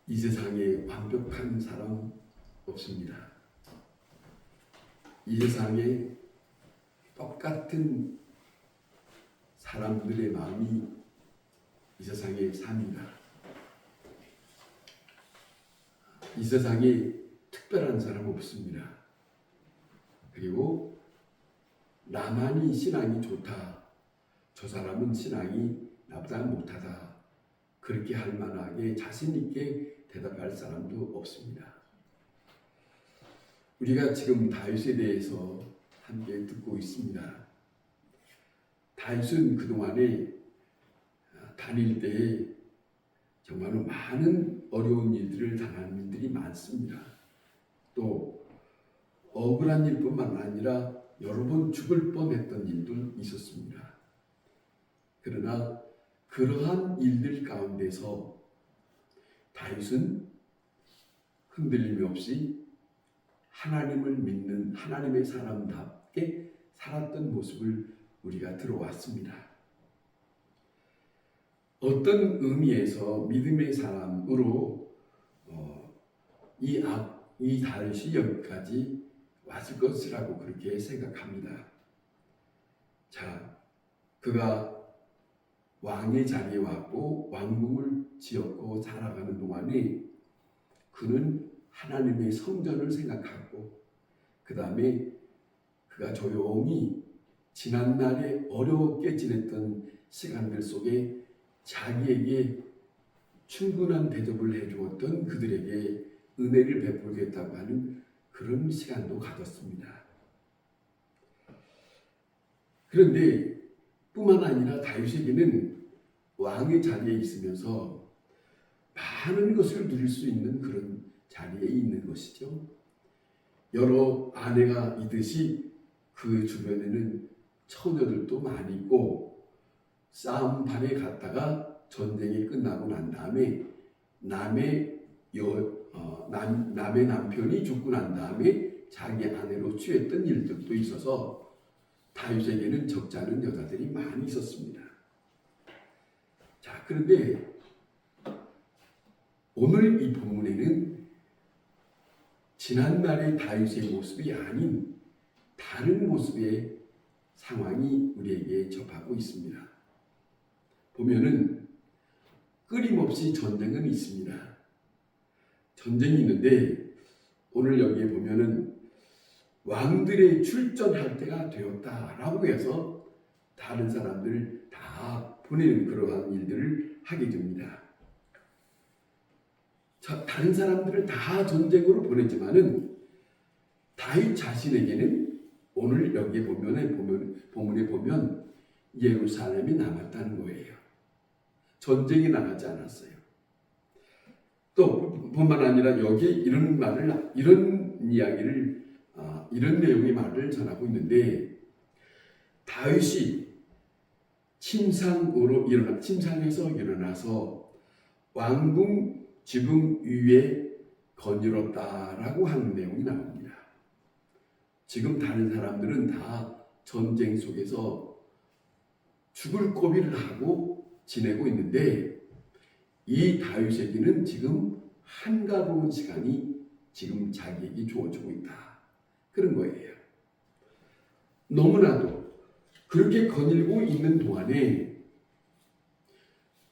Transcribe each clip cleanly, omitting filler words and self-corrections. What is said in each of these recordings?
이 세상에 완벽한 사람 없습니다. 이 세상에 똑같은 사람들의 마음이 이 세상에 삽니다. 이 세상에 특별한 사람 없습니다. 그리고 나만이 신앙이 좋다, 저 사람은 신앙이 나보다 못하다, 그렇게 할 만하게 자신 있게 대답할 사람도 없습니다. 우리가 지금 다윗에 대해서 함께 듣고 있습니다. 다윗은 그동안에 다닐 때에 정말로 많은 어려운 일들을 당하는 일들이 많습니다. 또 억울한 일뿐만 아니라 여러 번 죽을 뻔했던 일도 있었습니다. 그러나 그러한 일들 가운데서 다윗은 흔들림이 없이 하나님을 믿는 하나님의 사람답게 살았던 모습을 우리가 들어왔습니다. 어떤 의미에서 믿음의 사람으로 이 다윗이 여기까지 왔을 것이라고 그렇게 생각합니다. 자, 그가 왕의 자리에 왔고 왕궁을 지었고 살아가는 동안에 그는 하나님의 성전을 생각하고 그 다음에 그가 조용히 지난날에 어렵게 지냈던 시간들 속에 자기에게 충분한 대접을 해주었던 그들에게 은혜를 베풀겠다고 하는 그런 시간도 가졌습니다. 그런데 뿐만 아니라 다윗에게는 왕의 자리에 있으면서 많은 것을 누릴 수 있는 그런 자리에 있는 것이죠. 여러 아내가 있듯이 그 주변에는 처녀들도 많이 있고 싸움판에 갔다가 전쟁이 끝나고 난 다음에 남의 남편이 죽고 난 다음에 자기 아내로 취했던 일들도 있어서 다윗에게는 적지 않은 여자들이 많이 있었습니다. 자, 그런데 오늘 이 본문에는 지난날의 다윗의 모습이 아닌 다른 모습의 상황이 우리에게 접하고 있습니다. 보면은 끊임없이 전쟁은 있습니다. 전쟁이 있는데 오늘 여기에 보면은 왕들의 출전할 때가 되었다라고 해서 다른 사람들을 다 보내는 그러한 일들을 하게 됩니다. 다른 사람들을 다 전쟁으로 보냈지만은 다윗 자신에게는 오늘 여기에 본문에 보면 예루살렘이 남았다는 거예요. 전쟁이 나가지 않았어요. 또 뿐만 아니라 여기에 이런 이야기를 이런 내용의 말을 전하고 있는데 다윗이 침상에서 일어나서 왕궁 지붕 위에 거닐었다라고 하는 내용이 나옵니다. 지금 다른 사람들은 다 전쟁 속에서 죽을 고비를 하고 지내고 있는데 이 다윗에게는 지금 한가로운 시간이 지금 자기에게 주어지고 있다. 그런 거예요. 너무나도 그렇게 거닐고 있는 동안에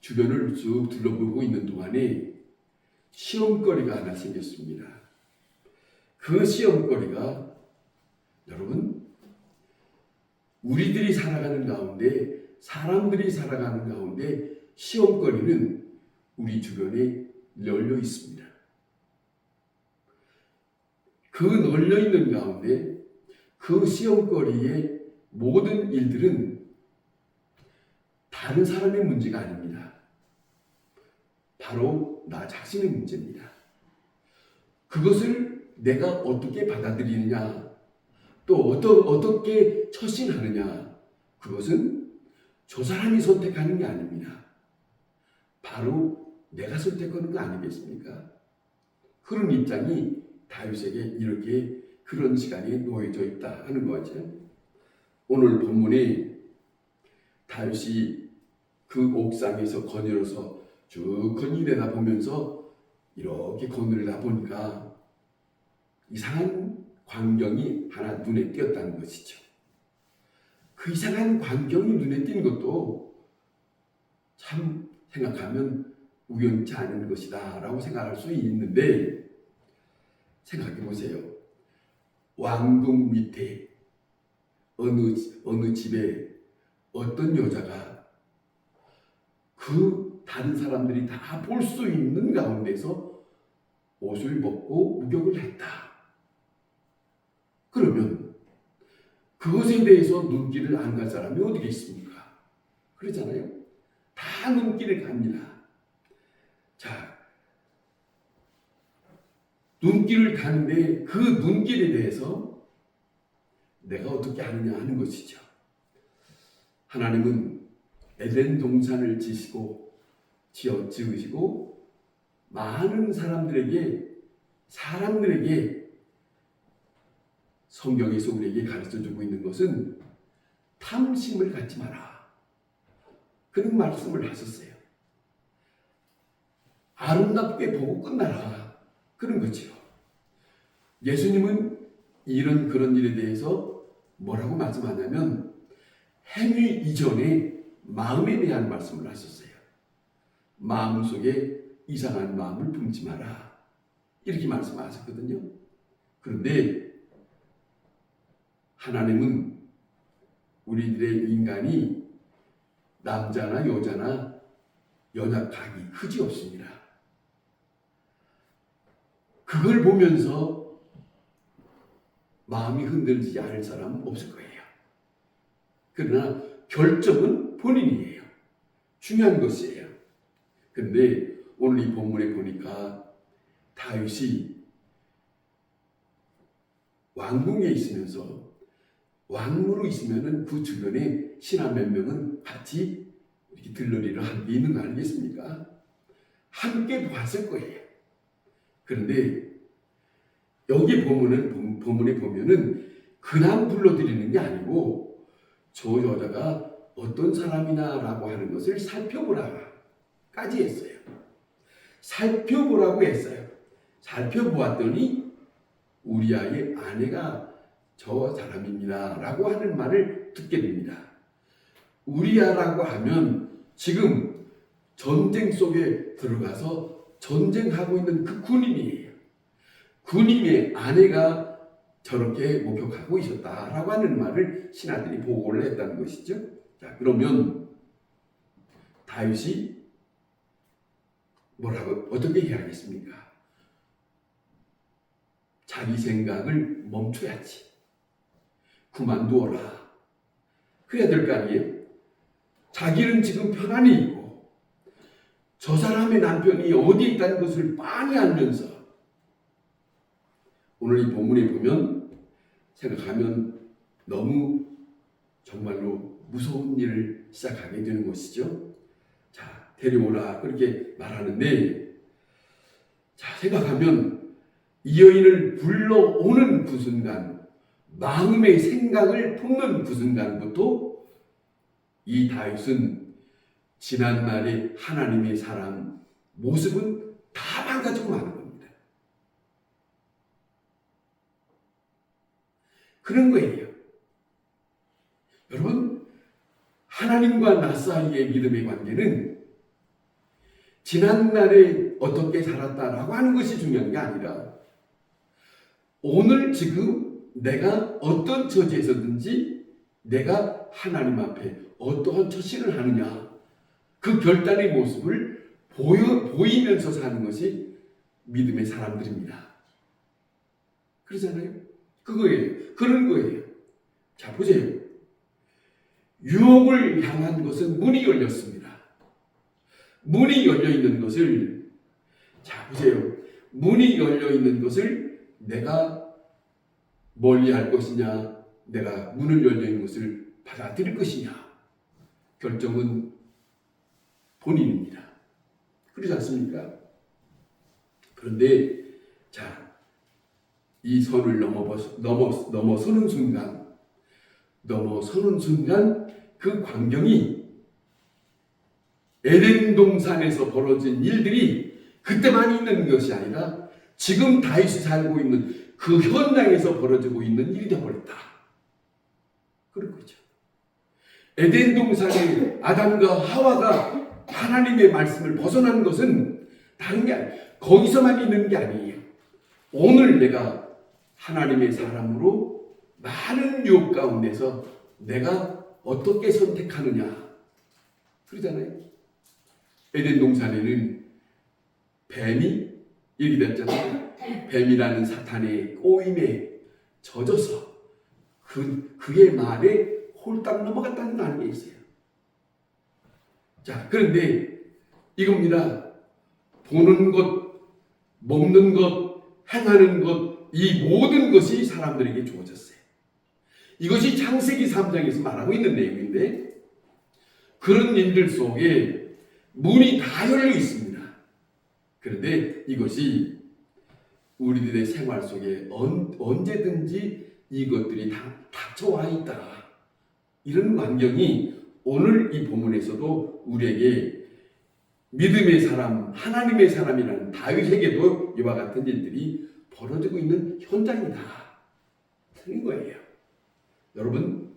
주변을 쭉 둘러보고 있는 동안에 시험거리가 하나 생겼습니다. 그 시험거리가 여러분 우리들이 살아가는 가운데 사람들이 살아가는 가운데 시험거리는 우리 주변에 널려 있습니다. 그 널려 있는 가운데 그 시험거리의 모든 일들은 다른 사람의 문제가 아닙니다. 바로 나 자신의 문제입니다. 그것을 내가 어떻게 받아들이느냐, 또 어떻게 처신하느냐, 그것은 저 사람이 선택하는 게 아닙니다. 바로 내가 선택하는 거 아니겠습니까? 그런 입장이 다윗에게 이렇게 그런 시간이 놓여져 있다 하는 거죠. 오늘 본문에 다윗이 그 옥상에서 거닐어서 쭉 내다보면서 이렇게 거닐다 보니까 이상한 광경이 하나 눈에 띄었다는 것이죠. 그 이상한 광경이 눈에 띈 것도 참 생각하면 우연치 않은 것이다 라고 생각할 수 있는데, 생각해 보세요. 왕궁 밑에 어느 집에 어떤 여자가 그 다른 사람들이 다 볼 수 있는 가운데서 옷을 벗고 목욕을 했다. 그러면 그것에 대해서 눈길을 안 갈 사람이 어디 있습니까? 그러잖아요. 다 눈길을 갑니다. 자, 눈길을 가는데 그 눈길에 대해서 내가 어떻게 하느냐 하는 것이죠. 하나님은 에덴 동산을 지으시고 많은 사람들에게 성경에서 우리에게 가르쳐주고 있는 것은 탐심을 갖지 마라, 그런 말씀을 하셨어요. 아름답게 보고 끝나라, 그런 거죠. 예수님은 그런 일에 대해서 뭐라고 말씀하냐면 행위 이전에 마음에 대한 말씀을 하셨어요. 마음속에 이상한 마음을 품지 마라, 이렇게 말씀하셨거든요. 그런데 하나님은 우리들의 인간이 남자나 여자나 연약하기 그지없습니다. 그걸 보면서 마음이 흔들리지 않을 사람은 없을 거예요. 그러나 결정은 본인이에요. 중요한 것이에요. 그런데 오늘 이 본문에 보니까 다윗이 왕궁에 있으면서, 왕으로 있으면은 그 주변에 신하 몇 명은 같이 이렇게 들러리를 함께 있는 거 아니겠습니까? 함께 봤을 거예요. 그런데 여기 본문에 보면은 그냥 불러들이는 게 아니고 저 여자가 어떤 사람이나라고 하는 것을 살펴보라까지 했어요. 살펴보라고 했어요. 살펴보았더니 우리아의 아내가 저 사람입니다 라고 하는 말을 듣게 됩니다. 우리아라고 하면 지금 전쟁 속에 들어가서 전쟁하고 있는 그 군인이에요. 군인의 아내가 저렇게 목격하고 있었다라고 하는 말을 신하들이 보고를 했다는 것이죠. 자, 그러면 다윗이 어떻게 해야겠습니까? 자기 생각을 멈춰야지. 그만두어라. 그래야 될 거 아니에요? 자기는 지금 편안히 있고 저 사람의 남편이 어디 있다는 것을 빤히 알면서, 오늘 이 본문에 보면 생각하면 너무 정말로 무서운 일을 시작하게 되는 것이죠. 자, 데려오라 그렇게 말하는데, 자, 생각하면 이 여인을 불러오는 그 순간, 마음의 생각을 품는 그 순간부터 이 다윗은 지난날의 하나님의 사람 모습은 다 망가지고 마는 겁니다. 그런 거예요. 여러분, 하나님과 나 사이의 믿음의 관계는 지난날에 어떻게 살았다라고 하는 것이 중요한 게 아니라 오늘 지금 내가 어떤 처지에서든지 내가 하나님 앞에 어떠한 처신을 하느냐, 그 결단의 모습을 보이면서 사는 것이 믿음의 사람들입니다. 그러잖아요. 그거예요. 그런 거예요. 자, 보세요. 유혹을 향한 것은 문이 열렸습니다. 문이 열려 있는 것을, 자, 보세요. 문이 열려 있는 것을 내가 멀리 할 것이냐, 내가 문을 열려 있는 것을 받아들일 것이냐, 결정은 본인입니다. 그렇지 않습니까? 그런데 자, 이 선을 넘어서는 순간 그 광경이 에덴 동산에서 벌어진 일들이 그때만 있는 것이 아니라 지금 다윗이 살고 있는 그 현장에서 벌어지고 있는 일이 되어버렸다. 그런 거죠. 에덴 동산에 아담과 하와가 하나님의 말씀을 벗어난 것은 다른 게 아니에요. 거기서만 있는 게 아니에요. 오늘 내가 하나님의 사람으로 많은 유혹 가운데서 내가 어떻게 선택하느냐. 그러잖아요. 에덴 동산에는 뱀이 얘기됐잖아요. 뱀이라는 사탄의 꼬임에 젖어서 그의 말에 홀딱 넘어갔다는 아는 게 있어요. 자, 그런데 이겁니다. 보는 것, 먹는 것, 행하는 것, 이 모든 것이 사람들에게 주어졌어요. 이것이 창세기 3장에서 말하고 있는 내용인데 그런 일들 속에 문이 다 열려 있습니다. 그런데 이것이 우리들의 생활 속에 언제든지 이것들이 다 닥쳐와 있다. 이런 환경이 오늘 이 본문에서도 우리에게 믿음의 사람, 하나님의 사람이라는 다윗에게도 이와 같은 일들이 벌어지고 있는 현장이다. 그런 거예요. 여러분,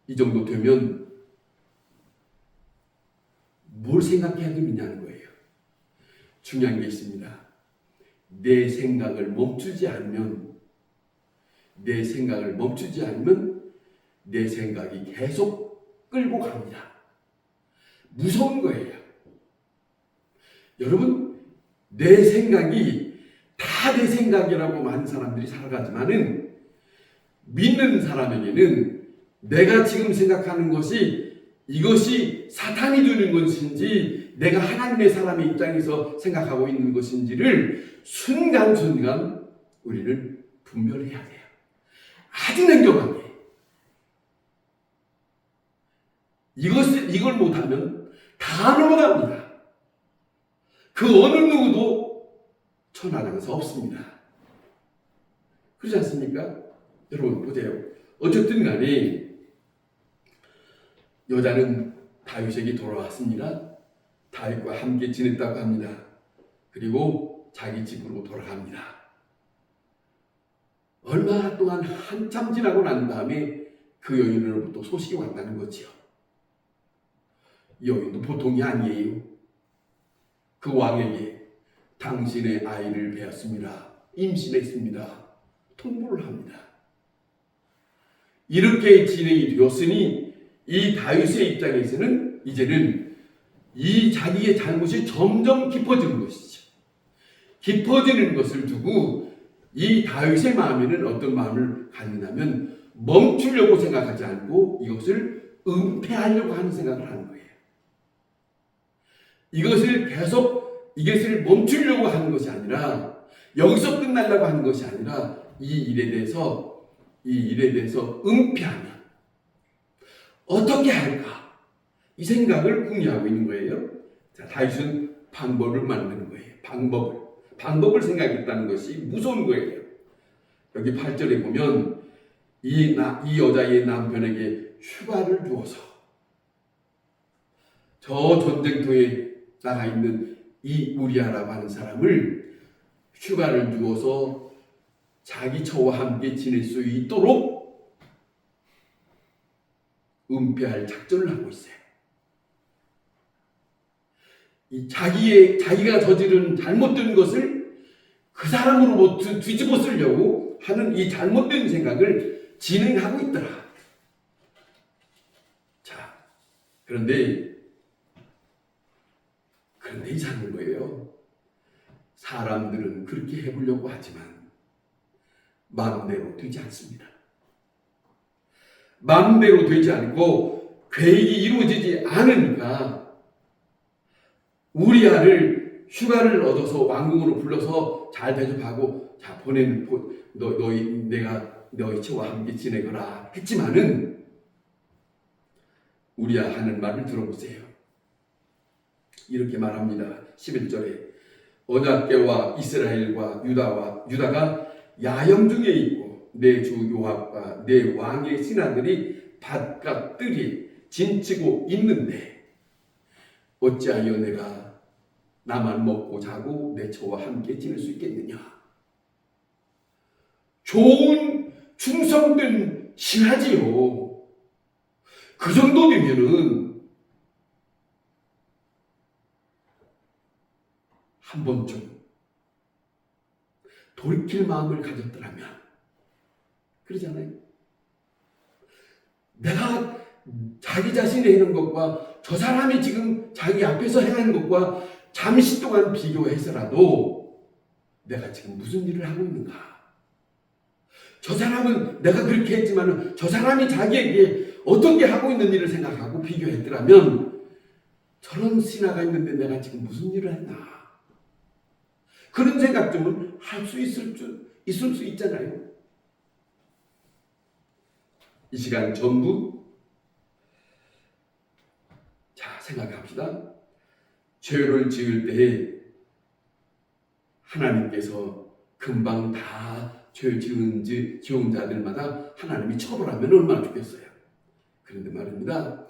이 정도 되면 뭘 생각해야 되느냐는 거예요. 중요한 게 있습니다. 내 생각을 멈추지 않으면 내 생각이 계속 끌고 갑니다. 무서운 거예요. 여러분, 내 생각이 다 내 생각이라고 많은 사람들이 살아가지만은 믿는 사람에게는 내가 지금 생각하는 것이 이것이 사탄이 주는 것인지 내가 하나님의 사람의 입장에서 생각하고 있는 것인지를 순간순간 우리는 분별해야 돼요. 아주 냉정하게. 이걸 못하면 다 넘어갑니다. 그 어느 누구도 천하장사 없습니다. 그렇지 않습니까? 여러분 보세요. 어쨌든 간에 여자는 다윗에게 돌아왔습니다. 다윗과 함께 지냈다고 합니다. 그리고 자기 집으로 돌아갑니다. 얼마 동안 한참 지나고 난 다음에 그 여인으로부터 소식이 왔다는 거지요. 이 여인도 보통이 아니에요. 그 왕에게 당신의 아이를 배웠습니다. 임신했습니다. 통보를 합니다. 이렇게 진행이 되었으니 이 다윗의 입장에서는 이제는 이 자기의 잘못이 점점 깊어지는 것이죠. 깊어지는 것을 두고 이 다윗의 마음에는 어떤 마음을 갖느냐면 멈추려고 생각하지 않고 이것을 은폐하려고 하는 생각을 하는 거예요. 이것을 멈추려고 하는 것이 아니라 여기서 끝나려고 하는 것이 아니라 이 일에 대해서 은폐하면 어떻게 할까? 이 생각을 궁리하고 있는 거예요. 자, 다윗은 방법을 만드는 거예요. 방법을 생각했다는 것이 무서운 거예요. 여기 8절에 보면 이 여자의 남편에게 휴가를 주어서 저 전쟁터에 나가 있는 이 우리아라고 하는 사람을 휴가를 주어서 자기 처와 함께 지낼 수 있도록 은폐할 작전을 하고 있어요. 자기가 저지른 잘못된 것을 그 사람으로부터 뒤집어 쓰려고 하는 이 잘못된 생각을 진행하고 있더라. 자, 그런데 이상한 거예요. 사람들은 그렇게 해보려고 하지만 마음대로 되지 않습니다. 마음대로 되지 않고 계획이 이루어지지 않으니까 우리아를 휴가를 얻어서 왕궁으로 불러서 잘 대접하고 자 보내는 내가 너희 처와 함께 지내거라 했지만은 우리아 하는 말을 들어보세요. 이렇게 말합니다. 11절에 언약궤와 이스라엘과 유다가 야영 중에 있고 내 주 요압과 내 왕의 신하들이 바깥 뜰이 진치고 있는데 어찌하여 내가 나만 먹고 자고 내 처와 함께 지낼 수 있겠느냐? 좋은 충성된 신하지요. 그 정도 되면은 한 번쯤 돌이킬 마음을 가졌더라면, 그러잖아요. 내가 자기 자신이 하는 것과 저 사람이 지금 자기 앞에서 행하는 것과 잠시 동안 비교해서라도 내가 지금 무슨 일을 하고 있는가? 저 사람은 내가 그렇게 했지만 저 사람이 자기에게 어떻게 하고 있는 일을 생각하고 비교했더라면 저런 신하가 있는데 내가 지금 무슨 일을 했나? 그런 생각 좀 할 수 있을 수 있잖아요. 이 시간 전부 자, 생각합시다. 죄를 지을 때에 하나님께서 금방 다 죄 지은 자들마다 하나님이 처벌하면 얼마나 좋겠어요. 그런데 말입니다.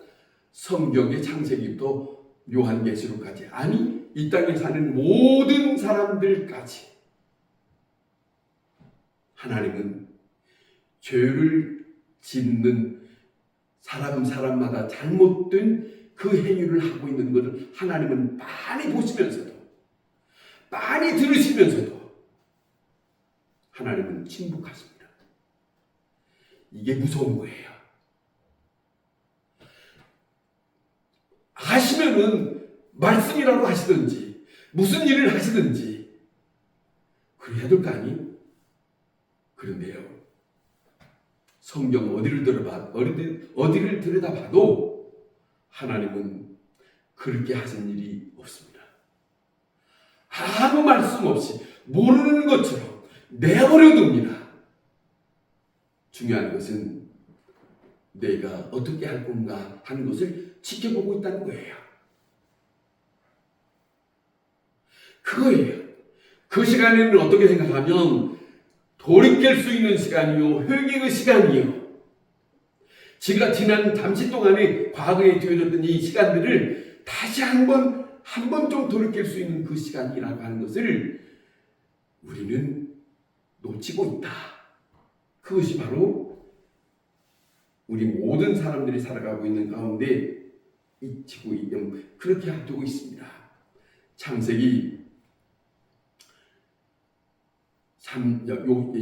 성경의 창세기부터 요한계시록까지, 아니 이 땅에 사는 모든 사람들까지 하나님은 죄를 짓는 사람마다 잘못된 그 행위를 하고 있는 것을 하나님은 많이 보시면서도, 많이 들으시면서도 하나님은 침묵하십니다. 이게 무서운 거예요. 하시면은 말씀이라도 하시든지 무슨 일을 하시든지 그래야 될 거 아니? 그런데요, 성경 어디를 들여다봐도 하나님은 그렇게 하신 일이 없습니다. 아무 말씀 없이 모르는 것처럼 내버려둡니다. 중요한 것은 내가 어떻게 할 건가 하는 것을 지켜보고 있다는 거예요. 그거예요. 그 시간에는 어떻게 생각하면 돌이킬 수 있는 시간이요, 회개의 시간이요. 지가 지난 잠시 동안에 과거에 되어졌던 이 시간들을 다시 한 번 좀 돌이킬 수 있는 그 시간이라고 하는 것을 우리는 놓치고 있다. 그것이 바로 우리 모든 사람들이 살아가고 있는 가운데 잊히고 그렇게 앞두고 있습니다. 창세기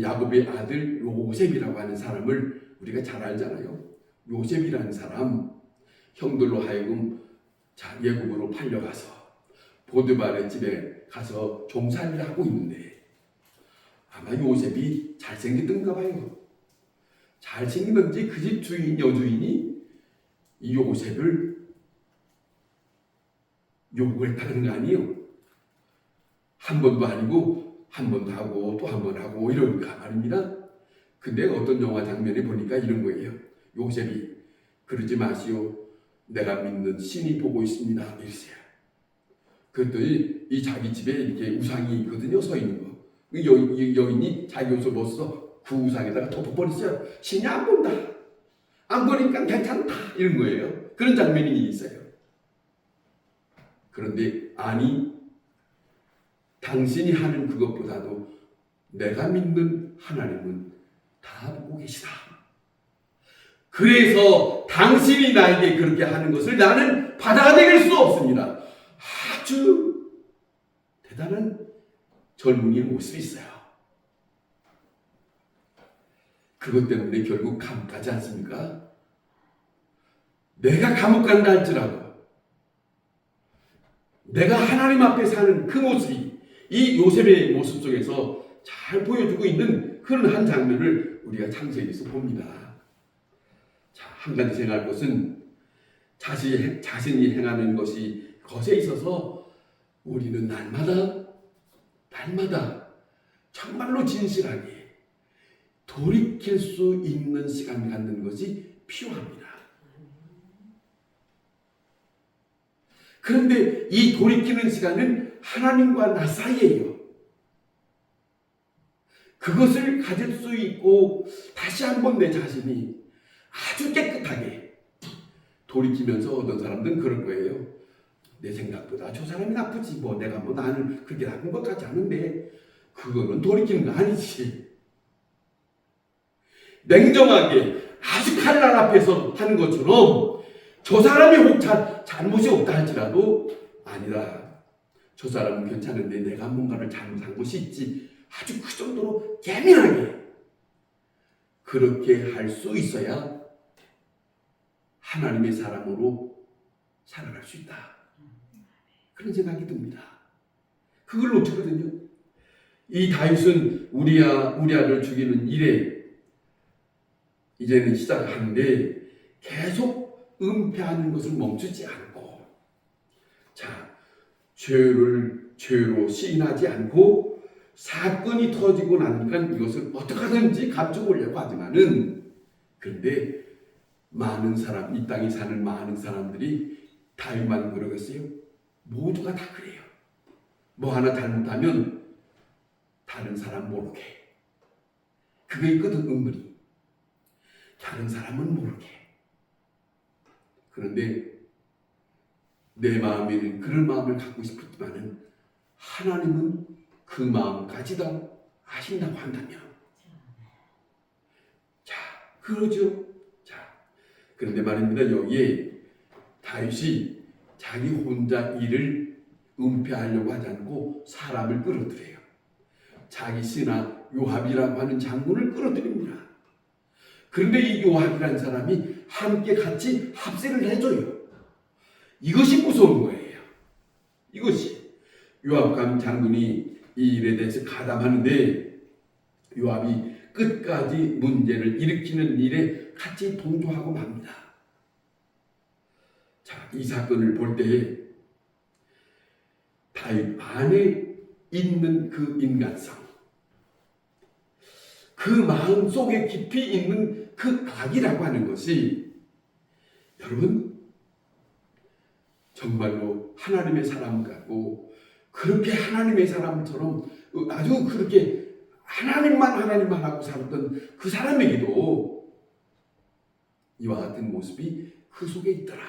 야곱의 아들 요셉이라고 하는 사람을 우리가 잘 알잖아요. 요셉이라는 사람, 형들로 하여금 예굽으로 팔려가서 보드발의 집에 가서 종살이를 하고 있는데, 아마 요셉이 잘생겼던가 봐요. 잘생겼는지 그 집 여주인이 이 요셉을 요구했다는 거 아니에요. 한 번도 아니고 한 번도 하고 또 한 번 하고 이런가 말입니다. 근데 어떤 영화 장면에 보니까 이런 거예요. 요셉이 그러지 마시오, 내가 믿는 신이 보고 있습니다, 이랬어요. 그랬더니 이 자기 집에 이렇게 우상이 있거든요, 서 있는 거. 여인이 자기 옷을 벗어서 그 우상에다가 덮어버렸어요. 신이 안 본다, 안 보니까 괜찮다, 이런 거예요. 그런 장면이 있어요. 그런데 아니, 당신이 하는 그것보다도 내가 믿는 하나님은 다 보고 계시다. 그래서 당신이 나에게 그렇게 하는 것을 나는 받아들일 수 없습니다. 아주 대단한 젊은이의 모습이 있어요. 그것 때문에 결국 감옥 가지 않습니까? 내가 감옥 간다 할지라도 내가 하나님 앞에 사는 그 모습이 이 요셉의 모습 속에서 잘 보여주고 있는 그런 한 장면을 우리가 창세기에서 봅니다. 자, 한 가지 생각할 것은 자신이 행하는 것에 있어서 우리는 날마다 정말로 진실하게 돌이킬 수 있는 시간을 갖는 것이 필요합니다. 그런데 이 돌이키는 시간은 하나님과 나 사이예요. 그것을 가질 수 있고 다시 한번 내 자신이 아주 깨끗하게 돌이키면서 어떤 사람들은 그럴 거예요. 내 생각보다 저 사람이 나쁘지 뭐 내가 뭐 나는 그렇게 나쁜 것 같지 않은데 그거는 돌이키는 거 아니지. 냉정하게 아주 칼날 앞에서 하는 것처럼 저 사람이 혹 잘못이 없다 할지라도 아니다. 저 사람은 괜찮은데 내가 뭔가를 잘못한 것이 있지. 아주 그 정도로 예민하게 그렇게 할 수 있어야 하나님의 사람으로 살아갈 수 있다. 그런 생각이 듭니다. 그걸 놓치거든요. 이 다윗은 우리아를 죽이는 일에 이제는 시작하는데 계속 은폐하는 것을 멈추지 않고 죄로 시인하지 않고 사건이 터지고 나니까 이것을 어떻게 하든지 감춰보려고 하지만은 그런데 많은 사람, 이 땅에 사는 많은 사람들이 다윗만 그러겠어요? 모두가 다 그래요. 뭐 하나 잘못하면 다른 사람 모르게. 그게 있거든, 은근히. 다른 사람은 모르게. 그런데 내 마음에는 그런 마음을 갖고 싶었지만은 하나님은 그 마음까지도 아신다고 한다면 자, 그러죠. 자, 그런데 말입니다. 여기에 다윗이 자기 혼자 일을 은폐하려고 하지 않고 사람을 끌어들여요. 자기 신하 요압이라고 하는 장군을 끌어들입니다. 그런데 이 요압이라는 사람이 함께 같이 합세를 해줘요. 이것이 무서운 거예요. 이것이 요압 장군이 이 일에 대해서 가담하는데 요압이 끝까지 문제를 일으키는 일에 같이 동조하고 맙니다. 자, 이 사건을 볼 때에 다윗 안에 있는 그 인간성, 그 마음 속에 깊이 있는 그 악이라고 하는 것이 여러분 정말로 하나님의 사람 같고 그렇게 하나님의 사람처럼 아주 그렇게 하나님만 하고 살았던 그 사람에게도 이와 같은 모습이 그 속에 있더라.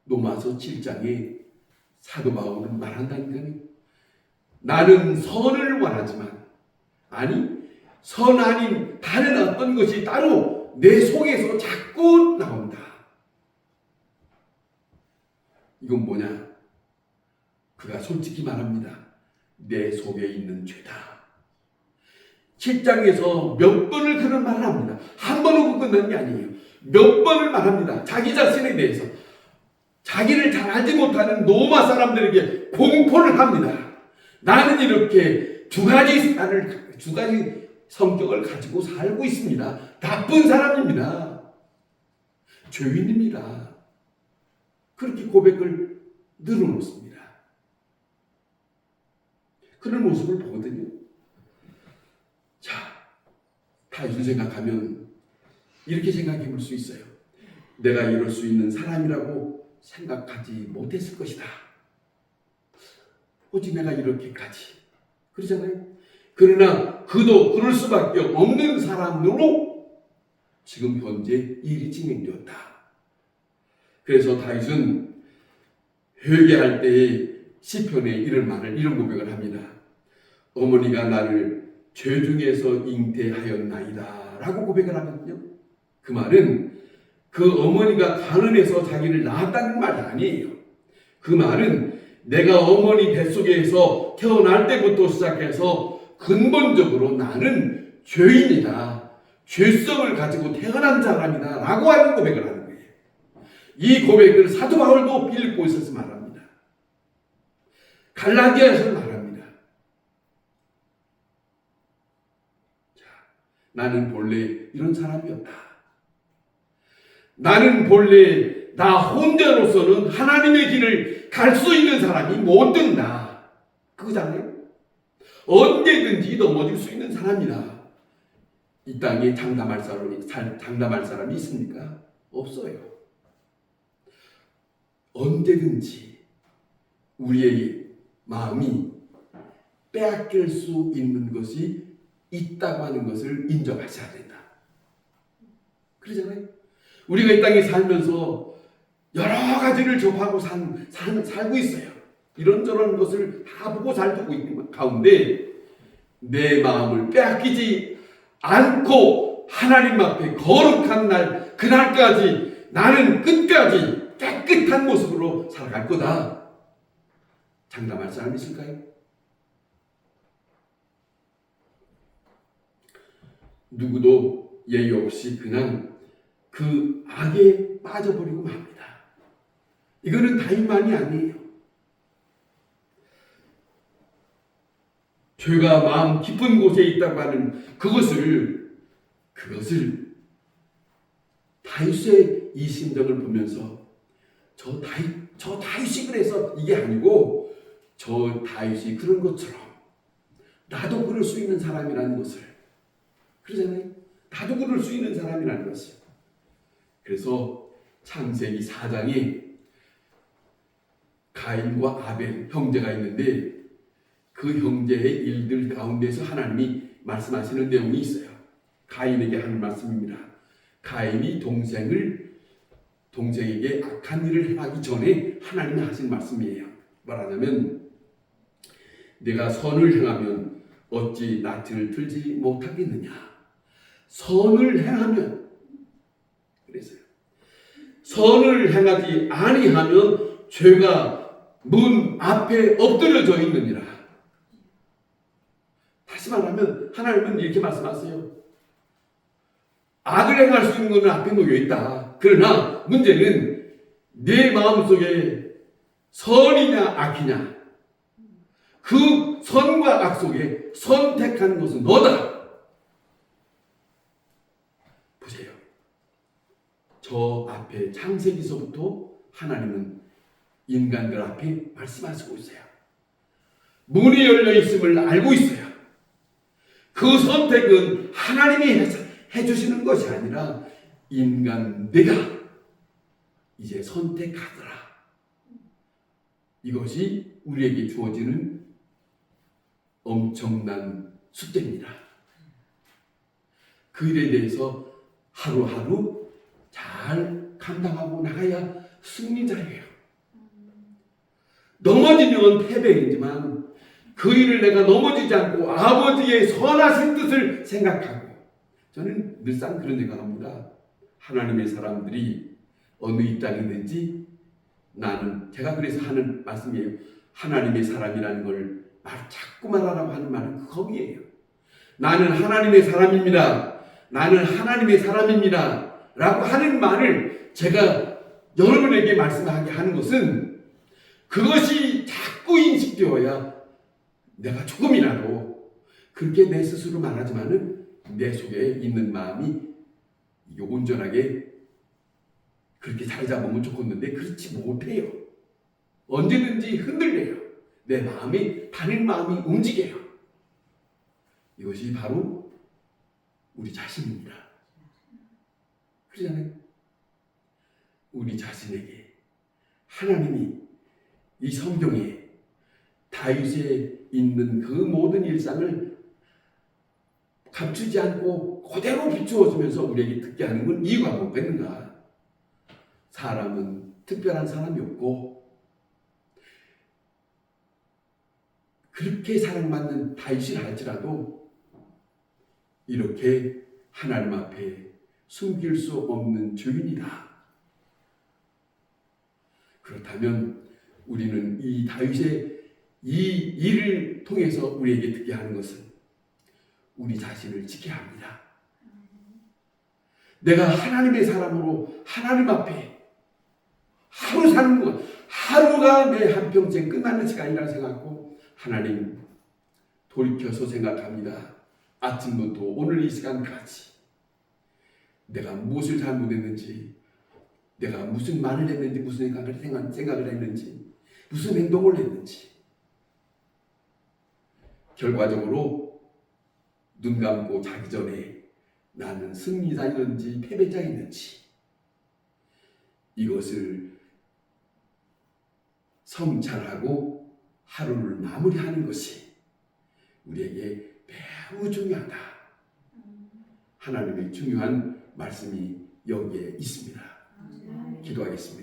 로마서 7장에 사도 바울은 말한다니까요. 나는 선을 원하지만 아니 선 아닌 다른 어떤 것이 따로 내 속에서 자꾸 나온다. 이건 뭐냐? 그가 솔직히 말합니다. 내 속에 있는 죄다. 7장에서 몇 번을 그런 말을 합니다. 한 번 하고 끝난 게 아니에요. 몇 번을 말합니다. 자기 자신에 대해서. 자기를 잘 알지 못하는 로마 사람들에게 공포를 합니다. 나는 이렇게 두 가지 성격을 가지고 살고 있습니다. 나쁜 사람입니다. 죄인입니다. 그렇게 고백을 늘어놓습니다. 그런 모습을 보거든요. 자, 다윗을 생각하면 이렇게 생각해 볼 수 있어요. 내가 이럴 수 있는 사람이라고 생각하지 못했을 것이다. 오직 내가 이렇게까지. 그러잖아요. 그러나 그도 그럴 수밖에 없는 사람으로 지금 현재 일이 진행되었다. 그래서 다윗은 회개할 때에 시편에 이런 고백을 합니다. 어머니가 나를 죄 중에서 잉태하였나이다 라고 고백을 하거든요. 그 말은 그 어머니가 가난해서 자기를 낳았다는 말이 아니에요. 그 말은 내가 어머니 뱃속에서 태어날 때부터 시작해서 근본적으로 나는 죄인이다. 죄성을 가지고 태어난 사람이다 라고 하는 고백을 하는 거예요. 이 고백을 사도 바울도 빌립보에서 말합니다. 갈라디아에서 말합니다. 자, 나는 본래 이런 사람이었다. 나는 본래 나 혼자로서는 하나님의 길을 갈 수 있는 사람이 못 된다. 그거잖아요. 언제든지 넘어질 수 있는 사람이다. 이 땅에 장담할 사람이 있습니까? 없어요. 언제든지 우리의 마음이 빼앗길 수 있는 것이 있다고 하는 것을 인정하셔야 된다. 그러잖아요. 우리가 이 땅에 살면서 여러 가지를 접하고 살고 있어요. 이런저런 것을 다 보고 살고 있는 가운데 내 마음을 빼앗기지 않고 하나님 앞에 거룩한 날, 그날까지 나는 끝까지 깨끗한 모습으로 살아갈 거다. 장담할 사람 있을까요? 누구도 예의 없이 그냥 그 악에 빠져버리고 맙니다. 이거는 다윗만이 아니에요. 죄가 마음 깊은 곳에 있다고 하는 그것을 다윗의 이 심정을 보면서 저 다윗이 그래서 이게 아니고 저 다윗이 그런 것처럼 나도 그럴 수 있는 사람이라는 것을, 그러잖아요. 나도 그럴 수 있는 사람이라는 것을. 그래서 창세기 4장에 가인과 아벨 형제가 있는데 그 형제의 일들 가운데서 하나님이 말씀하시는 내용이 있어요. 가인에게 하는 말씀입니다. 가인이 동생에게 악한 일을 행하기 전에 하나님이 하신 말씀이에요. 말하자면 내가 선을 행하면 어찌 낯을 들지 못하겠느냐. 선을 행하면, 그래서요. 선을 행하지 아니하면 죄가 문 앞에 엎드려져 있느니라. 다시 말하면 하나님은 이렇게 말씀하세요. 악을 행할 수 있는 것은 앞에 놓여 있다. 그러나 문제는 내 마음속에 선이냐 악이냐, 그 선과 악 속에 선택한 것은 너다. 보세요. 저 앞에 창세기서부터 하나님은 인간들 앞에 말씀하시고 있어요. 문이 열려 있음을 알고 있어요. 그 선택은 하나님이 해주시는 것이 아니라 인간 내가 이제 선택하더라. 이것이 우리에게 주어지는 엄청난 숙제입니다. 그 일에 대해서 하루하루 잘 감당하고 나가야 승리자예요. 넘어지면 패배이지만 그 일을 내가 넘어지지 않고 아버지의 선하신 뜻을 생각하고, 저는 늘상 그런 생각합니다. 하나님의 사람들이 어느 입장에 있는지 제가 그래서 하는 말씀이에요. 하나님의 사람이라는 걸 자꾸 말하라고 하는 말은 거기에요. 나는 하나님의 사람입니다. 나는 하나님의 사람입니다. 라고 하는 말을 제가 여러분에게 말씀하게 하는 것은 그것이 자꾸 인식되어야 내가 조금이라도 그렇게 내 스스로 말하지만은 내 속에 있는 마음이 온전하게 그렇게 자리 잡으면 좋겠는데 그렇지 못해요. 언제든지 흔들려요. 내 마음이, 다른 마음이 움직여요. 이것이 바로 우리 자신입니다. 그러잖아요. 우리 자신에게 하나님이 이 성경에 다윗에 있는 그 모든 일상을 감추지 않고 그대로 비추어주면서 우리에게 듣게 하는 건 이유가 뭐가 있는가? 사람은 특별한 사람이 없고 그렇게 사랑받는 다윗이 할지라도 이렇게 하나님 앞에 숨길 수 없는 죄인이다. 그렇다면 우리는 이 다윗의 이 일을 통해서 우리에게 듣게 하는 것은 우리 자신을 지켜야 합니다. 내가 하나님의 사람으로 하나님 앞에 하루 사는 것, 하루가 내 한평생 끝나는 시간이라고 생각하고 하나님 돌이켜서 생각합니다. 아침부터 오늘 이 시간까지 내가 무엇을 잘못했는지, 내가 무슨 말을 했는지, 무슨 생각을 했는지, 무슨 행동을 했는지, 결과적으로 눈 감고 자기 전에 나는 승리자였는지 패배자였는지 이것을 성찰하고 하루를 마무리하는 것이 우리에게 매우 중요하다. 하나님의 중요한 말씀이 여기에 있습니다. 기도하겠습니다.